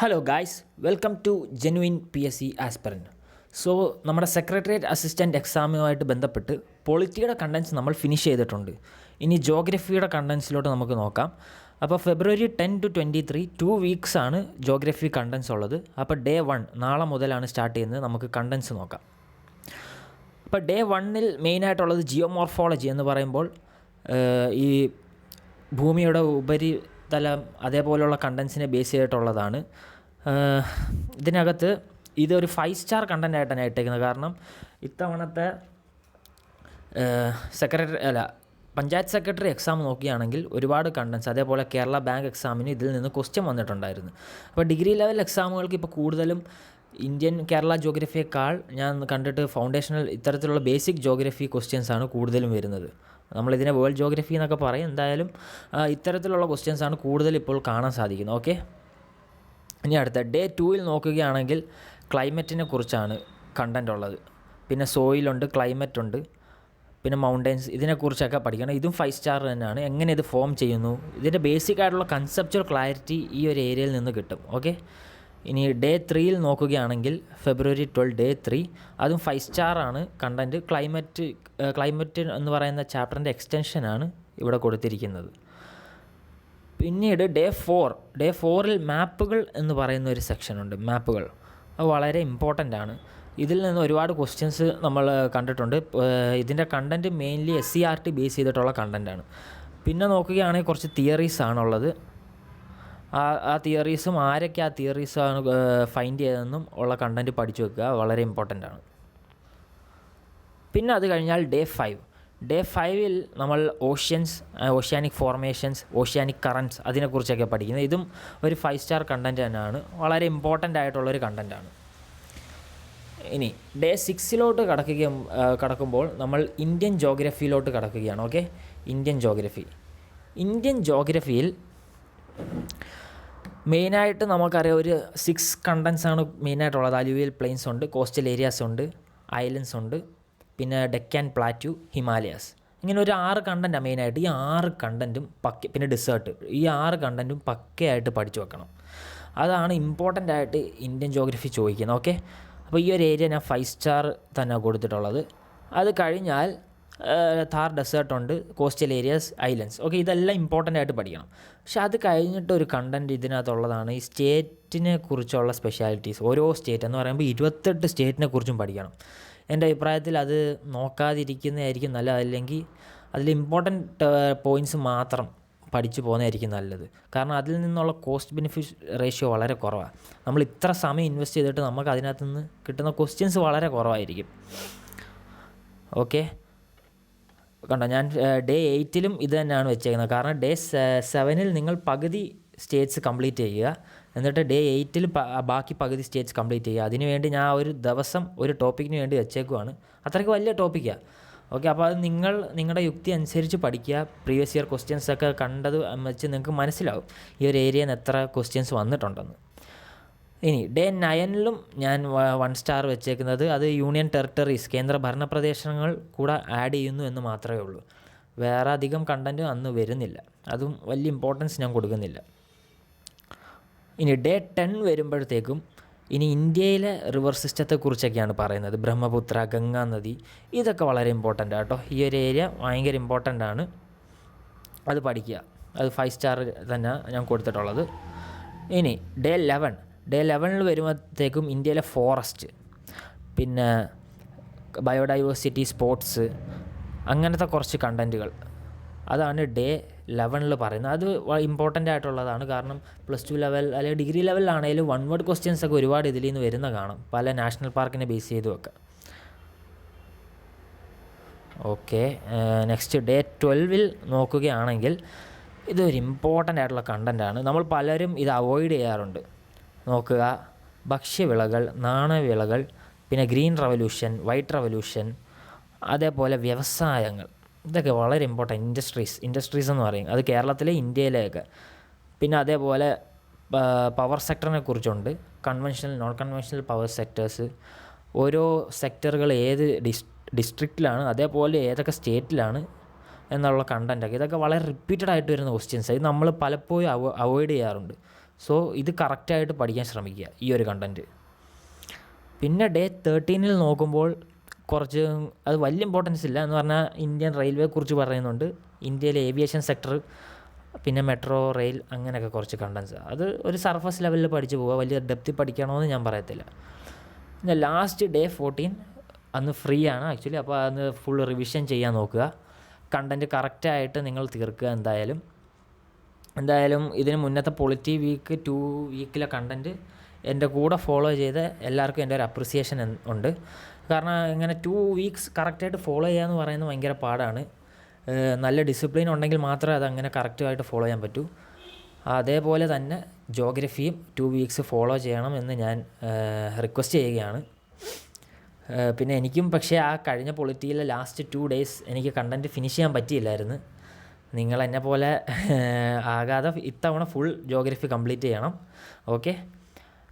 Hello guys, welcome to genuine PSC aspirant. So നമ്മുടെ secretariat assistant എക്സാമുമായിട്ട് ബന്ധപ്പെട്ട് പൊളിറ്റിയുടെ കണ്ടൻസ് നമ്മൾ ഫിനിഷ് ചെയ്തിട്ടുണ്ട്. ഇനി ജോഗ്രഫിയുടെ കണ്ടൻസിലോട്ട് നമുക്ക് നോക്കാം. അപ്പോൾ February 10 to 23 2 വീക്സാണ് ജോഗ്രഫി കണ്ടൻസ് ഉള്ളത്. അപ്പോൾ ഡേ 1 നാളെ മുതലാണ് സ്റ്റാർട്ട് ചെയ്യുന്നത്. നമുക്ക് കണ്ടൻസ് നോക്കാം. അപ്പോൾ ഡേ 1-ൽ മെയിനായിട്ടുള്ളത് ജിയോമോർഫോളജി എന്ന് പറയുമ്പോൾ ഈ ഭൂമിയുടെ ഉപരിതലം അതേപോലെയുള്ള കണ്ടൻസിനെ ബേസ് ചെയ്തിട്ടുള്ളതാണ്. ഇതിനകത്ത് ഇതൊരു 5 സ്റ്റാർ കണ്ടൻ്റായിട്ടാണ് ഇട്ടേക്കുന്നത്. കാരണം ഇത്തവണത്തെ പഞ്ചായത്ത് സെക്രട്ടറി എക്സാം നോക്കുകയാണെങ്കിൽ ഒരുപാട് കണ്ടൻസ്, അതേപോലെ കേരള ബാങ്ക് എക്സാമിന് ഇതിൽ നിന്ന് ക്വസ്റ്റ്യൻ വന്നിട്ടുണ്ടായിരുന്നു. അപ്പോൾ ഡിഗ്രി ലെവൽ എക്സാമുകൾക്ക് ഇപ്പോൾ കൂടുതലും ഇന്ത്യൻ കേരള ജോഗ്രഫിയേക്കാൾ ഞാൻ കണ്ടിട്ട് ഫൗണ്ടേഷണൽ ഇത്തരത്തിലുള്ള ബേസിക് ജോഗ്രഫി ക്വസ്റ്റ്യൻസാണ് കൂടുതലും വരുന്നത്. നമ്മളിതിനെ വേൾഡ് ജോഗ്രഫി എന്നൊക്കെ പറയും. എന്തായാലും ഇത്തരത്തിലുള്ള ക്വസ്റ്റ്യൻസാണ് കൂടുതൽ ഇപ്പോൾ കാണാൻ സാധിക്കുന്നത്. ഓക്കെ, ഇനി അടുത്ത ഡേ 2-ൽ നോക്കുകയാണെങ്കിൽ ക്ലൈമറ്റിനെ കുറിച്ചാണ് കണ്ടൻ്റ് ഉള്ളത്. പിന്നെ സോയിലുണ്ട്, ക്ലൈമറ്റ് ഉണ്ട്, പിന്നെ മൗണ്ടൻസ്, ഇതിനെക്കുറിച്ചൊക്കെ പഠിക്കണം. ഇതും 5 സ്റ്റാർ തന്നെയാണ്. എങ്ങനെ ഇത് ഫോം ചെയ്യുന്നു, ഇതിൻ്റെ ബേസിക് ആയിട്ടുള്ള കൺസെപ്ച്വൽ ക്ലാരിറ്റി ഈ ഒരു ഏരിയയിൽ നിന്ന് കിട്ടും. ഓക്കെ, ഇനി ഡേ 3-ൽ നോക്കുകയാണെങ്കിൽ February 12 ഡേ 3, അതും 5 സ്റ്റാറാണ് കണ്ടൻറ്റ്. ക്ലൈമറ്റ് എന്ന് പറയുന്ന ചാപ്റ്ററിൻ്റെ എക്സ്റ്റൻഷനാണ് ഇവിടെ കൊടുത്തിരിക്കുന്നത്. പിന്നീട് ഡേ 4-ൽ മാപ്പുകൾ എന്ന് പറയുന്ന ഒരു സെക്ഷനുണ്ട്. മാപ്പുകൾ അത് വളരെ ഇമ്പോർട്ടൻ്റ് ആണ്. ഇതിൽ നിന്ന് ഒരുപാട് ക്വസ്റ്റ്യൻസ് നമ്മൾ കണ്ടിട്ടുണ്ട്. ഇതിൻ്റെ കണ്ടൻറ്റ് മെയിൻലി SCERT ബേസ് ചെയ്തിട്ടുള്ള കണ്ടൻറ്റാണ്. പിന്നെ നോക്കുകയാണെങ്കിൽ കുറച്ച് തിയറീസ് ആണുള്ളത്. ആ തിയറീസും ആരൊക്കെ ആ തിയറീസാണ് ഫൈൻഡ് ചെയ്തതെന്നും ഉള്ള കണ്ടൻറ്റ് പഠിച്ചു വെക്കുക, വളരെ ഇമ്പോർട്ടൻ്റ് ആണ്. പിന്നെ അത് കഴിഞ്ഞാൽ ഡേ 5-ൽ നമ്മൾ ഓഷ്യാനിക് ഫോർമേഷൻസ്, ഓഷ്യാനിക് കറൻറ്റ്സ് അതിനെക്കുറിച്ചൊക്കെ പഠിക്കുന്നത്. ഇതും ഒരു 5 സ്റ്റാർ കണ്ടൻറ്റ് തന്നെയാണ്, വളരെ ഇമ്പോർട്ടൻ്റ് ആയിട്ടുള്ളൊരു കണ്ടൻറ്റാണ്. ഇനി ഡേ 6-ലോട്ട് കടക്കുമ്പോൾ നമ്മൾ ഇന്ത്യൻ ജോഗ്രഫിയിലോട്ട് കടക്കുകയാണ്. ഓക്കെ, ഇന്ത്യൻ ജോഗ്രഫിയിൽ മെയിനായിട്ട് നമുക്കറിയാം ഒരു 6 കണ്ടൻസാണ് മെയിനായിട്ടുള്ളത്. അലുവിയൽ പ്ലെയിൻസ് ഉണ്ട്, കോസ്റ്റൽ ഏരിയാസ് ഉണ്ട്, ഐലൻഡ്സ് ഉണ്ട്, പിന്നെ ഡെക്കാൻ പ്ലാറ്റ്യൂ, ഹിമാലയാസ്, ഇങ്ങനെ ഒരു 6 കണ്ടൻറ്റാണ് മെയിനായിട്ട്. ഈ 6 കണ്ടൻറ്റും പിന്നെ ഡിസേർട്ട്, ഈ 6 കണ്ടൻറ്റും പക്കയായിട്ട് പഠിച്ചു വെക്കണം. അതാണ് ഇമ്പോർട്ടൻ്റ് ആയിട്ട് ഇന്ത്യൻ ജോഗ്രഫി ചോദിക്കുന്നത്. ഓക്കെ, അപ്പോൾ ഈ ഒരു ഏരിയ ഞാൻ 5 സ്റ്റാർ തന്നെ കൊടുത്തിട്ടുള്ളത്. അത് കഴിഞ്ഞാൽ താർ ഡെസേർട്ടുണ്ട്, കോസ്റ്റൽ ഏരിയാസ്, ഐലൻഡ്സ്. ഓക്കെ, ഇതെല്ലാം ഇമ്പോർട്ടൻ്റ് ആയിട്ട് പഠിക്കണം. പക്ഷെ അത് കഴിഞ്ഞിട്ടൊരു കണ്ടൻറ്റ് ഇതിനകത്തുള്ളതാണ് ഈ സ്റ്റേറ്റിനെ കുറിച്ചുള്ള സ്പെഷ്യാലിറ്റീസ്. ഓരോ സ്റ്റേറ്റ് എന്ന് പറയുമ്പോൾ 28 സ്റ്റേറ്റിനെ കുറിച്ചും പഠിക്കണം. എൻ്റെ അഭിപ്രായത്തിൽ അത് നോക്കാതിരിക്കുന്നതായിരിക്കും നല്ലത്. അല്ലെങ്കിൽ അതിൽ ഇമ്പോർട്ടൻറ്റ് പോയിൻറ്റ്സ് മാത്രം പഠിച്ചു പോകുന്നതായിരിക്കും നല്ലത്. കാരണം അതിൽ നിന്നുള്ള കോസ്റ്റ് ബെനിഫിറ്റ് റേഷ്യോ വളരെ കുറവാണ്. നമ്മൾ ഇത്ര സമയം ഇൻവെസ്റ്റ് ചെയ്തിട്ട് നമുക്ക് അതിനകത്ത് നിന്ന് കിട്ടുന്ന ക്വസ്റ്റ്യൻസ് വളരെ കുറവായിരിക്കും. ഓക്കെ, കണ്ടോ, ഞാൻ ഡേ 8-ലും ഇത് തന്നെയാണ് വെച്ചേക്കുന്നത്. കാരണം ഡേ 7-ൽ നിങ്ങൾ പകുതി സ്റ്റേറ്റ്സ് കംപ്ലീറ്റ് ചെയ്യുക, എന്നിട്ട് ഡേ 8-ൽ ബാക്കി പകുതി സ്റ്റേറ്റ്സ് കംപ്ലീറ്റ് ചെയ്യുക. അതിനുവേണ്ടി ഞാൻ ഒരു ദിവസം ഒരു ടോപ്പിക്കിന് വേണ്ടി വെച്ചേക്കുവാണ്. അത്രയ്ക്ക് വലിയ ടോപ്പിക്കാണ്. ഓക്കെ, അപ്പോൾ അത് നിങ്ങളുടെ യുക്തി അനുസരിച്ച് പഠിക്കുക. പ്രീവിയസ് ഇയർ ക്വസ്റ്റ്യൻസൊക്കെ കണ്ടത് വെച്ച് നിങ്ങൾക്ക് മനസ്സിലാവും ഈ ഒരു ഏരിയയിൽ നിന്ന് എത്ര ക്വസ്റ്റ്യൻസ് വന്നിട്ടുണ്ടെന്ന്. ഇനി ഡേ 9-ലും ഞാൻ 1 സ്റ്റാർ വെച്ചേക്കുന്നത് അത് യൂണിയൻ ടെറിട്ടറീസ്, കേന്ദ്ര ഭരണപ്രദേശങ്ങൾ കൂടെ ആഡ് ചെയ്യുന്നു എന്ന് മാത്രമേ ഉള്ളൂ. വേറെ അധികം കണ്ടൻറ്റ് അന്ന് വരുന്നില്ല, അതും വലിയ ഇമ്പോർട്ടൻസ് ഞാൻ കൊടുക്കുന്നില്ല. ഇനി ഡേ 10 വരുമ്പോഴത്തേക്കും ഇനി ഇന്ത്യയിലെ റിവർ സിസ്റ്റത്തെക്കുറിച്ചൊക്കെയാണ് പറയുന്നത്. ബ്രഹ്മപുത്ര, ഗംഗാ നദി, ഇതൊക്കെ വളരെ ഇമ്പോർട്ടൻ്റ് ആട്ടോ. ഈ ഒരു ഏരിയ ഭയങ്കര ഇമ്പോർട്ടൻ്റ് ആണ്, അത് പഠിക്കുക. അത് 5 സ്റ്റാർ തന്നെ ഞാൻ കൊടുത്തിട്ടുള്ളത്. ഇനി ഡേ 11-ൽ വരുമ്പോഴത്തേക്കും ഇന്ത്യയിലെ ഫോറസ്റ്റ്, പിന്നെ ബയോഡൈവേഴ്സിറ്റി, സ്പോർട്സ്, അങ്ങനത്തെ കുറച്ച് കണ്ടൻറ്റുകൾ, അതാണ് ഡേ 11-ൽ പറയുന്നത്. അത് ഇമ്പോർട്ടൻ്റ് ആയിട്ടുള്ളതാണ്. കാരണം +2 ലെവൽ അല്ലെങ്കിൽ ഡിഗ്രി ലെവലിലാണെങ്കിലും 1 വേർഡ് ക്വസ്റ്റ്യൻസൊക്കെ ഒരുപാട് ഇതിൽ നിന്ന് വരുന്ന കാണും, പല നാഷണൽ പാർക്കിനെ ബേസ് ചെയ്തുമൊക്കെ. ഓക്കെ, നെക്സ്റ്റ് ഡേ 12-ൽ നോക്കുകയാണെങ്കിൽ ഇതൊരു ഇമ്പോർട്ടൻ്റ് ആയിട്ടുള്ള കണ്ടൻറ്റാണ്. നമ്മൾ പലരും ഇത് അവോയ്ഡ് ചെയ്യാറുണ്ട്. നോക്കുക, ഭക്ഷ്യവിളകൾ, നാണ്യവിളകൾ, പിന്നെ ഗ്രീൻ റവല്യൂഷൻ, വൈറ്റ് റവല്യൂഷൻ, അതേപോലെ വ്യവസായങ്ങൾ, ഇതൊക്കെ വളരെ ഇമ്പോർട്ടൻ്റ്. ഇൻഡസ്ട്രീസ് എന്ന് പറയും, അത് കേരളത്തിലെ, ഇന്ത്യയിലെയൊക്കെ. പിന്നെ അതേപോലെ പവർ സെക്ടറിനെ കുറിച്ചുണ്ട്, conventional, non conventional power sectors, ഓരോ സെക്ടറുകൾ ഏത് ഡിസ്ട്രിക്റ്റിലാണ്, അതേപോലെ ഏതൊക്കെ സ്റ്റേറ്റിലാണ് എന്നുള്ള കണ്ടൻറ്റൊക്കെ. ഇതൊക്കെ വളരെ റിപ്പീറ്റഡ് ആയിട്ട് വരുന്ന ക്വസ്റ്റ്യൻസ്. ഇത് നമ്മൾ പലപ്പോഴും അവോയ്ഡ് ചെയ്യാറുണ്ട്. സോ ഇത് കറക്റ്റായിട്ട് പഠിക്കാൻ ശ്രമിക്കുക ഈ ഒരു കണ്ടൻറ്റ്. പിന്നെ ഡേ 13 നോക്കുമ്പോൾ കുറച്ച് അത് വലിയ ഇമ്പോർട്ടൻസ് ഇല്ല എന്ന് പറഞ്ഞാൽ ഇന്ത്യൻ റെയിൽവേ കുറിച്ച് പറയുന്നുണ്ട്, ഇന്ത്യയിലെ ഏവിയേഷൻ സെക്ടർ, പിന്നെ മെട്രോ റെയിൽ, അങ്ങനെയൊക്കെ കുറച്ച് കണ്ടൻസ്. അത് ഒരു സർഫസ് ലെവലിൽ പഠിച്ചു പോവുക, വലിയ ഡെപ്തിൽ പഠിക്കണമെന്ന് ഞാൻ പറയത്തില്ല. പിന്നെ ലാസ്റ്റ് ഡേ 14 അന്ന് ഫ്രീ ആണ് ആക്ച്വലി. അപ്പോൾ അന്ന് ഫുൾ റിവിഷൻ ചെയ്യാൻ നോക്കുക, കണ്ടൻറ്റ് കറക്റ്റായിട്ട് നിങ്ങൾ തീർക്കുക. എന്തായാലും ഇതിന് മുന്നത്തെ പൊളിറ്റി വീക്ക് 2 വീക്കിലെ കണ്ടൻറ്റ് എൻ്റെ കൂടെ ഫോളോ ചെയ്ത് എല്ലാവർക്കും എൻ്റെ ഒരു അപ്രിസിയേഷൻ ഉണ്ട്. കാരണം ഇങ്ങനെ 2 വീക്സ് കറക്റ്റായിട്ട് ഫോളോ ചെയ്യുക എന്ന് പറയുന്നത് ഭയങ്കര പാടാണ്. നല്ല ഡിസിപ്ലിൻ ഉണ്ടെങ്കിൽ മാത്രമേ അതങ്ങനെ കറക്റ്റായിട്ട് ഫോളോ ചെയ്യാൻ പറ്റൂ. അതേപോലെ തന്നെ ജോഗ്രഫിയും 2 വീക്സ് ഫോളോ ചെയ്യണം എന്ന് ഞാൻ റിക്വസ്റ്റ് ചെയ്യുകയാണ്. പിന്നെ എനിക്കും പക്ഷേ ആ കഴിഞ്ഞ പൊളിറ്റിയിലെ ലാസ്റ്റ് 2 ഡേയ്സ് എനിക്ക് കണ്ടൻറ്റ് ഫിനിഷ് ചെയ്യാൻ പറ്റിയില്ലായിരുന്നു. നിങ്ങളെന്നെ പോലെ ആകാതെ ഇത്തവണ ഫുൾ ജോഗ്രഫി കംപ്ലീറ്റ് ചെയ്യണം. ഓക്കെ.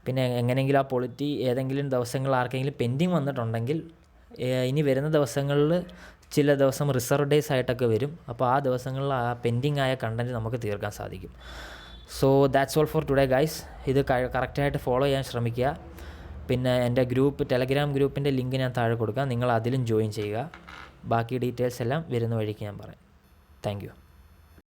പിന്നെ എങ്ങനെയെങ്കിലും ആ പൊളിറ്റി ഏതെങ്കിലും ദിവസങ്ങൾ ആർക്കെങ്കിലും പെൻഡിങ് വന്നിട്ടുണ്ടെങ്കിൽ ഇനി വരുന്ന ദിവസങ്ങളിൽ ചില ദിവസം റിസർവ് ഡേയ്സ് ആയിട്ടൊക്കെ വരും. അപ്പോൾ ആ ദിവസങ്ങളിൽ ആ പെൻഡിങ് ആയ കണ്ടൻറ്റ് നമുക്ക് തീർക്കാൻ സാധിക്കും. So that's all for today guys. ഇത് കറക്റ്റായിട്ട് ഫോളോ ചെയ്യാൻ ശ്രമിക്കുക. പിന്നെ എൻ്റെ ടെലഗ്രാം ഗ്രൂപ്പിൻ്റെ ലിങ്ക് ഞാൻ താഴെ കൊടുക്കാം, നിങ്ങൾ അതിലും ജോയിൻ ചെയ്യുക. ബാക്കി ഡീറ്റെയിൽസ് എല്ലാം വരുന്ന വഴിക്ക് ഞാൻ പറയാം. Thank you.